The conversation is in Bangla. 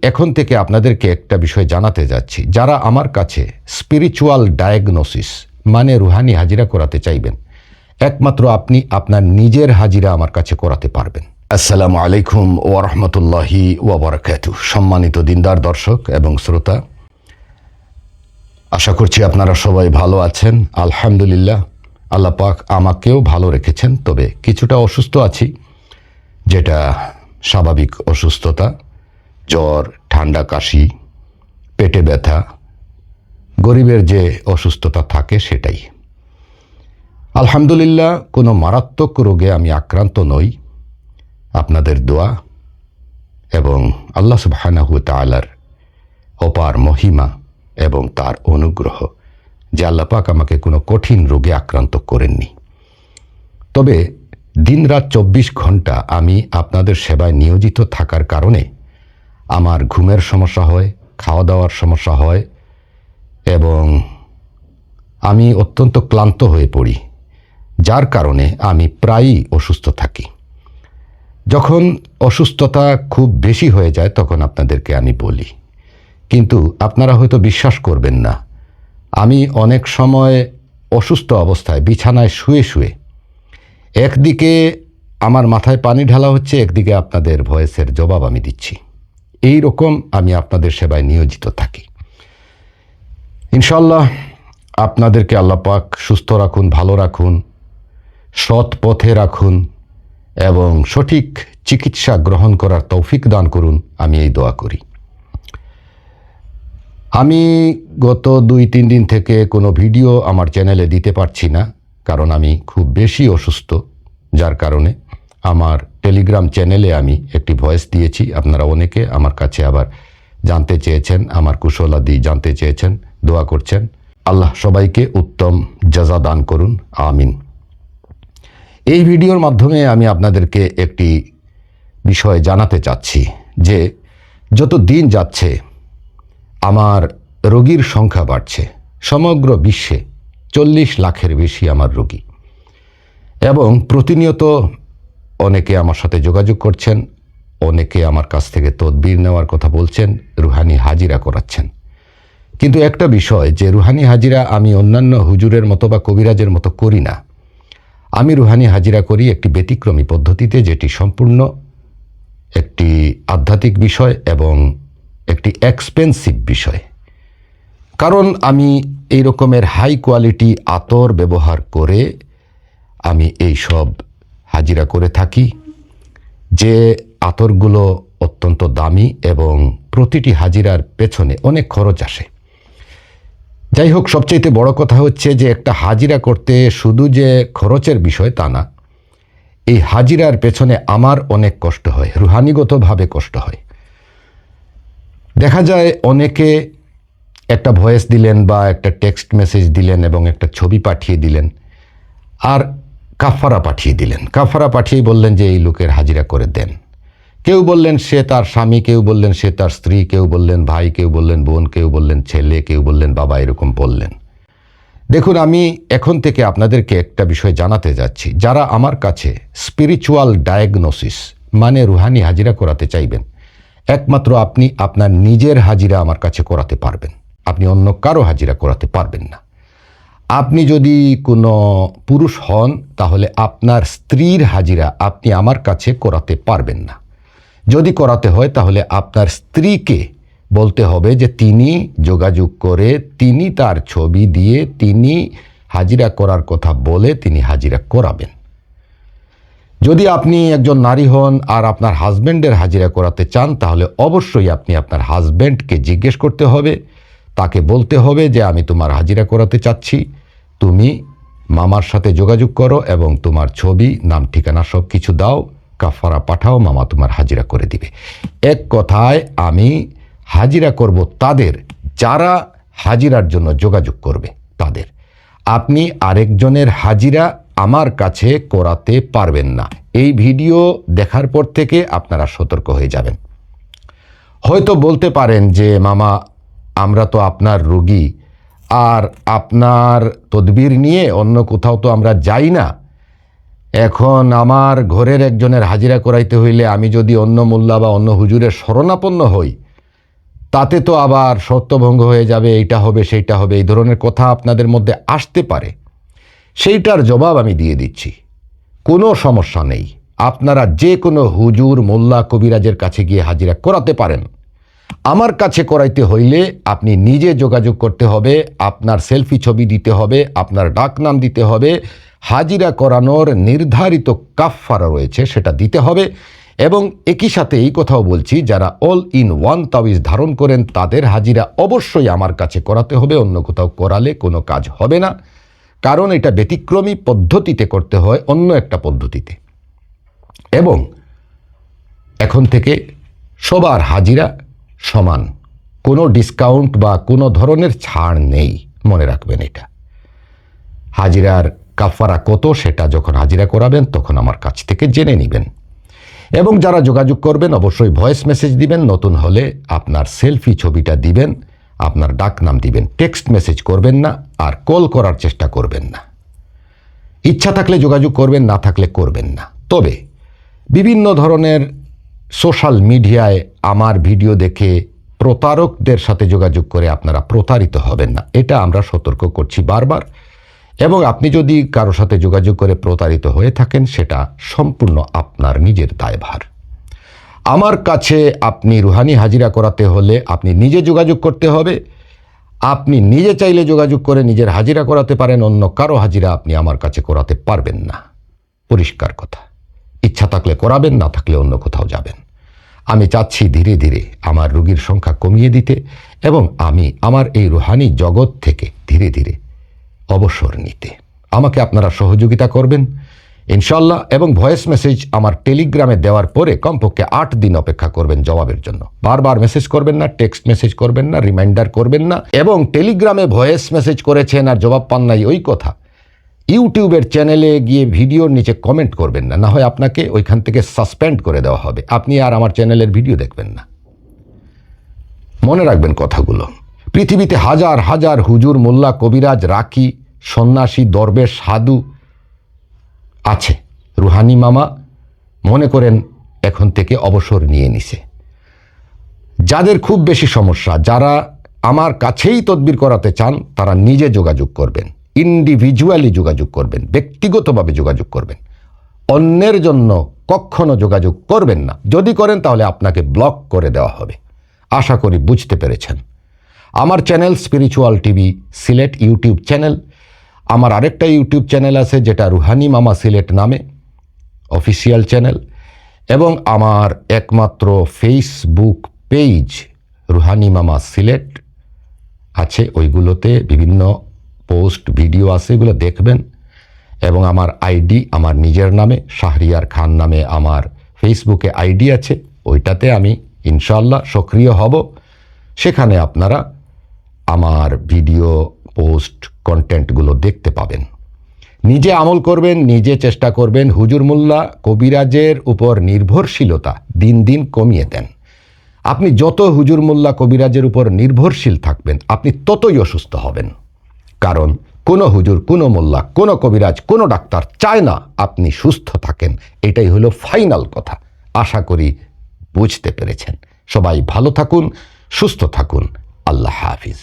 এখন থেকে আপনাদেরকে একটা বিষয় জানাতে যাচ্ছি। যারা আমার কাছে স্পিরিচুয়াল ডায়াগনোসিস মানে রুহানি হাজিরা করাতে চাইবেন, একমাত্র আপনি আপনার নিজের হাজিরা আমার কাছে করাতে পারবেন। আসসালামু আলাইকুম ওয়া রাহমাতুল্লাহি ওয়া বারাকাতুহু। সম্মানিত দিনদার দর্শক এবং শ্রোতা, আশা করছি আপনারা সবাই ভালো আছেন। আলহামদুলিল্লাহ, আল্লাহ পাক আমাকেও ভালো রেখেছেন। তবে কিছুটা অসুস্থ আছি, যেটা স্বাভাবিক অসুস্থতা। জ্বর, ঠান্ডা, কাশি, পেটে ব্যথা, গরিবের যে অসুস্থতা থাকে সেটাই। আলহামদুলিল্লাহ, কোনো মারাত্মক রোগে আমি আক্রান্ত নই। আপনাদের দোয়া এবং আল্লাহ সুবহানাহু ওয়া তাআলার অপার মহিমা এবং তার অনুগ্রহ যে আল্লাহ পাক আমাকে কোনো কঠিন রোগে আক্রান্ত করেননি। তবে দিনরাত 24 ঘন্টা আমি আপনাদের সেবায় নিয়োজিত থাকার কারণে আমার ঘুমের সমস্যা হয়, খাওয়া দাওয়ার সমস্যা হয় এবং আমি অত্যন্ত ক্লান্ত হয়ে পড়ি, যার কারণে আমি প্রায়ই অসুস্থ থাকি। যখন অসুস্থতা খুব বেশি হয়ে যায় তখন আপনাদেরকে আমি বলি, কিন্তু আপনারা হয়তো বিশ্বাস করবেন না। আমি অনেক সময় অসুস্থ অবস্থায় বিছানায় শুয়ে শুয়ে একদিকে আমার মাথায় পানি ঢালা হচ্ছে, একদিকে আপনাদের ভয়েসের জবাব আমি দিচ্ছি। এই রকম আমি আপনাদের সেবায় নিয়োজিত থাকি। ইনশাআল্লাহ আপনাদেরকে আল্লাহ পাক সুস্থ রাখুন, ভালো রাখুন, সৎ পথে রাখুন এবং সঠিক চিকিৎসা গ্রহণ করার তৌফিক দান করুন, আমি এই দোয়া করি। আমি গত 2-3 দিন থেকে কোনো ভিডিও আমার চ্যানেলে দিতে পারছি না, কারণ আমি খুব বেশি অসুস্থ, যার কারণে আমার টেলিগ্রাম চ্যানেলে আমি একটি ভয়েস দিয়েছি। আপনারা অনেকে আমার কাছে আবার জানতে চেয়েছেন, আমার কুশলাদি জানতে চেয়েছেন, দোয়া করছেন। আল্লাহ সবাইকে উত্তম জাযা দান করুন, আমিন। এই ভিডিওর মাধ্যমে আমি আপনাদেরকে একটি বিষয় জানাতে চাচ্ছি যে যত দিন যাচ্ছে আমার রোগীর সংখ্যা বাড়ছে। সমগ্র বিশ্বে 40 লাখের বেশি আমার রোগী, এবং প্রতিনিয়ত অনেকে আমার সাথে যোগাযোগ করছেন, অনেকে আমার কাছ থেকে তদবির নেওয়ার কথা বলছেন, রুহানি হাজিরা করাচ্ছেন। কিন্তু একটা বিষয়, যে রুহানি হাজিরা আমি অন্যান্য হুজুরের মতো বা কবিরাজের মতো করি না। আমি রুহানি হাজিরা করি একটি ব্যতিক্রমী পদ্ধতিতে, যেটি সম্পূর্ণ একটি আধ্যাত্মিক বিষয় এবং একটি এক্সপেন্সিভ বিষয়। কারণ আমি এই রকমের হাই কোয়ালিটি আতর ব্যবহার করে আমি এই সব হাজিরা করে থাকি, যে আতরগুলো অত্যন্ত দামি এবং প্রতিটি হাজিরার পেছনে অনেক খরচ আসে। যাই হোক, সবচেয়ে বড় কথা হচ্ছে যে একটা হাজিরা করতে শুধু যে খরচের বিষয় তা না, এই হাজিরার পেছনে আমার অনেক কষ্ট হয়, রুহানিগতভাবে কষ্ট হয়। দেখা যায় অনেকে একটা ভয়েস দিলেন বা একটা টেক্সট মেসেজ দিলেন এবং একটা ছবি পাঠিয়ে দিলেন, আর কাফারা পাঠিয়ে দিলেন। কাফারা পাঠিয়ে বললেন যে এই লোকের হাজিরা করে দেন। কেউ বললেন সে তার স্বামী, কেউ বললেন সে তার স্ত্রী, কেউ বললেন ভাই, কেউ বললেন বোন, কেউ বললেন ছেলে, কেউ বললেন বাবা, এরকম বললেন। দেখুন, আমি এখন থেকে আপনাদেরকে একটা বিষয় জানাতে যাচ্ছি। যারা আমার কাছে স্পিরিচুয়াল ডায়াগনোসিস মানে রুহানি হাজিরা করাতে চাইবেন, একমাত্র আপনি আপনার নিজের হাজিরা আমার কাছে করাতে পারবেন। আপনি অন্য কারো হাজিরা করাতে পারবেন না। আপনি যদি কোনো পুরুষ হন তাহলে আপনার স্ত্রীর হাজিরা আপনি আমার কাছে করাতে পারবেন না। যদি করাতে হয় তাহলে আপনার স্ত্রীকে বলতে হবে যে তিনি যোগাযোগ করে, তিনি তার ছবি দিয়ে, তিনি হাজিরা করার কথা বলে তিনি হাজিরা করাবেন। যদি আপনি একজন নারী হন আর আপনার হাজব্যান্ডের হাজিরা করাতে চান, তাহলে অবশ্যই আপনি আপনার হাজব্যান্ডকে জিজ্ঞেস করতে হবে, তাকে বলতে হবে যে আমি তোমার হাজিরা করাতে চাচ্ছি, তুমি মামার সাথে যোগাযোগ করো এবং তোমার ছবি, নাম, ঠিকানা সব কিছু দাও, কাফারা পাঠাও, মামা তোমার হাজিরা করে দিবে। এক কথায় আমি হাজিরা করব তাদের যারা হাজিরার জন্য যোগাযোগ করবে তাদের। আপনি আরেকজনের হাজিরা আমার কাছে করাতে পারবেন না। এই ভিডিও দেখার পর থেকে আপনারা সতর্ক হয়ে যাবেন। হয়তো বলতে পারেন যে মামা, আমরা তো আপনার রোগী, আর আপনার তদবির নিয়ে অন্য কোথাও তো আমরা যাই না। এখন আমার ঘরের একজনের হাজিরা করাইতে হইলে আমি যদি অন্য মোল্লা বা অন্য হুজুরের শরণাপন্ন হই, তাতে তো আবার সত্যভঙ্গ হয়ে যাবে, এইটা হবে সেইটা হবে, এই ধরনের কথা আপনাদের মধ্যে আসতে পারে। সেইটার জবাব আমি দিয়ে দিচ্ছি, কোনো সমস্যা নেই। আপনারা যে কোনো হুজুর, মোল্লা, কবিরাজের কাছে গিয়ে হাজিরা করাতে পারেন। আমার কাছে করাইতে হইলে আপনি নিজে যোগাযোগ করতে হবে, আপনার সেলফি ছবি দিতে হবে, আপনার ডাকনাম দিতে হবে, হাজিরা করানোর নির্ধারিত কাফফারা রয়েছে সেটা দিতে হবে। এবং একই সাথে এই কথাও বলছি, যারা অল ইন ওয়ান তাবিজ ধারণ করেন তাদের হাজিরা অবশ্যই আমার কাছে করাতে হবে, অন্য কোথাও করালে কোনো কাজ হবে না। কারণ এটা ব্যতিক্রমী পদ্ধতিতে করতে হয়, অন্য একটা পদ্ধতিতে। এবং এখন থেকে সবার হাজিরা সমান, কোনো ডিসকাউন্ট বা কোনো ধরনের ছাড় নেই, মনে রাখবেন এটা। হাজিরার কাফারা কত সেটা যখন হাজিরা করাবেন তখন আমার কাছ থেকে জেনে নেবেন। এবং যারা যোগাযোগ করবেন অবশ্যই ভয়েস মেসেজ দিবেন, নতুন হলে আপনার সেলফি ছবিটা দিবেন, আপনার ডাকনাম দিবেন, টেক্সট মেসেজ করবেন না, আর কল করার চেষ্টা করবেন না। ইচ্ছা থাকলে যোগাযোগ করবেন, না থাকলে করবেন না। তবে বিভিন্ন ধরনের সোশ্যাল মিডিয়ায় আমার ভিডিও দেখে প্রতারকদের সাথে যোগাযোগ করে আপনারা প্রতারিত হবেন না, এটা আমরা সতর্ক করছি বারবার। এবং আপনি যদি কারো সাথে যোগাযোগ করে প্রতারিত হয়ে থাকেন সেটা সম্পূর্ণ আপনার নিজের দায়ভার। আমার কাছে আপনি রুহানি হাজিরা করাতে হলে আপনি নিজে যোগাযোগ করতে হবে। আপনি নিজে চাইলে যোগাযোগ করে নিজের হাজিরা করাতে পারেন, অন্য কারো হাজিরা আপনি আমার কাছে করাতে পারবেন না। পরিষ্কার কথা। ইচ্ছা থাকলে করাবেন, না থাকলে অন্য কোথাও যাবেন। আমি চাচ্ছি ধীরে ধীরে আমার রোগীর সংখ্যা কমিয়ে দিতে এবং আমি আমার এই রুহানি জগৎ থেকে ধীরে ধীরে অবসর নিতে। আমাকে আপনারা সহযোগিতা করবেন ইনশাল্লাহ। এবং ভয়েস মেসেজ আমার টেলিগ্রামে দেওয়ার পরে কমপক্ষে 8 দিন অপেক্ষা করবেন জবাবের জন্য। বারবার মেসেজ করবেন না, টেক্সট মেসেজ করবেন না, রিমাইন্ডার করবেন না। এবং টেলিগ্রামে ভয়েস মেসেজ করেছেন আর জবাব পান নাই, ওই কথা ইউটিউবের চ্যানেলে গিয়ে ভিডিওর নিচে কমেন্ট করবেন না, না হয় আপনাকে ওইখান থেকে সাসপেন্ড করে দেওয়া হবে, আপনি আর আমার চ্যানেলের ভিডিও দেখবেন না। মনে রাখবেন কথাগুলো। পৃথিবীতে হাজার হাজার হুজুর, মোল্লা, কবিরাজ, রাকি, সন্ন্যাসী, দরবেশ, সাধু আছে। রুহানি মামা মনে করেন এখন থেকে অবসর নিয়ে নিছে। যাদের খুব বেশি সমস্যা, যারা আমার কাছেই তদবির করাতে চান, তারা নিজে যোগাযোগ করবেন, ইন্ডিভিজুয়ালি যোগাযোগ করবেন, ব্যক্তিগতভাবে যোগাযোগ করবেন। অন্যের জন্য কখনো যোগাযোগ করবেন না। যদি করেন তাহলে আপনাকে ব্লক করে দেওয়া হবে। আশা করি বুঝতে পেরেছেন। আমার channel spiritual TV Sylhet YouTube channel. আমার আরেকটা ইউটিউব চ্যানেল আছে যেটা রুহানি মামা সিলেট নামে, অফিসিয়াল চ্যানেল। এবং আমার একমাত্র ফেসবুক পেজ রুহানি মামা সিলেট আছে, ওইগুলোতে বিভিন্ন পোস্ট ভিডিও আছে, এগুলো দেখবেন। এবং আমার আইডি আমার নিজের নামে, শাহরিয়ার খান নামে আমার ফেসবুকে আইডি আছে, ওইটাতে আমি ইনশাল্লাহ সক্রিয় হব। সেখানে আপনারা আমার ভিডিও, পোস্ট, কন্টেন্টগুলো দেখতে পাবেন। নিজে আমল করবেন, নিজে চেষ্টা করবেন। হুজুর, মোল্লা, কবিরাজের উপর নির্ভরশীলতা দিন দিন কমিয়ে দেন। আপনি যত হুজুর, মোল্লা, কবিরাজের উপর নির্ভরশীল থাকবেন আপনি ততই অসুস্থ হবেন। কারণ কোনো হুজুর, কোনো মোল্লা, কোনো কবিরাজ, কোনো ডাক্তার চায় না আপনি সুস্থ থাকেন। এটাই হলো ফাইনাল কথা। আশা করি বুঝতে পেরেছেন। সবাই ভালো থাকুন, সুস্থ থাকুন। আল্লাহ হাফিজ।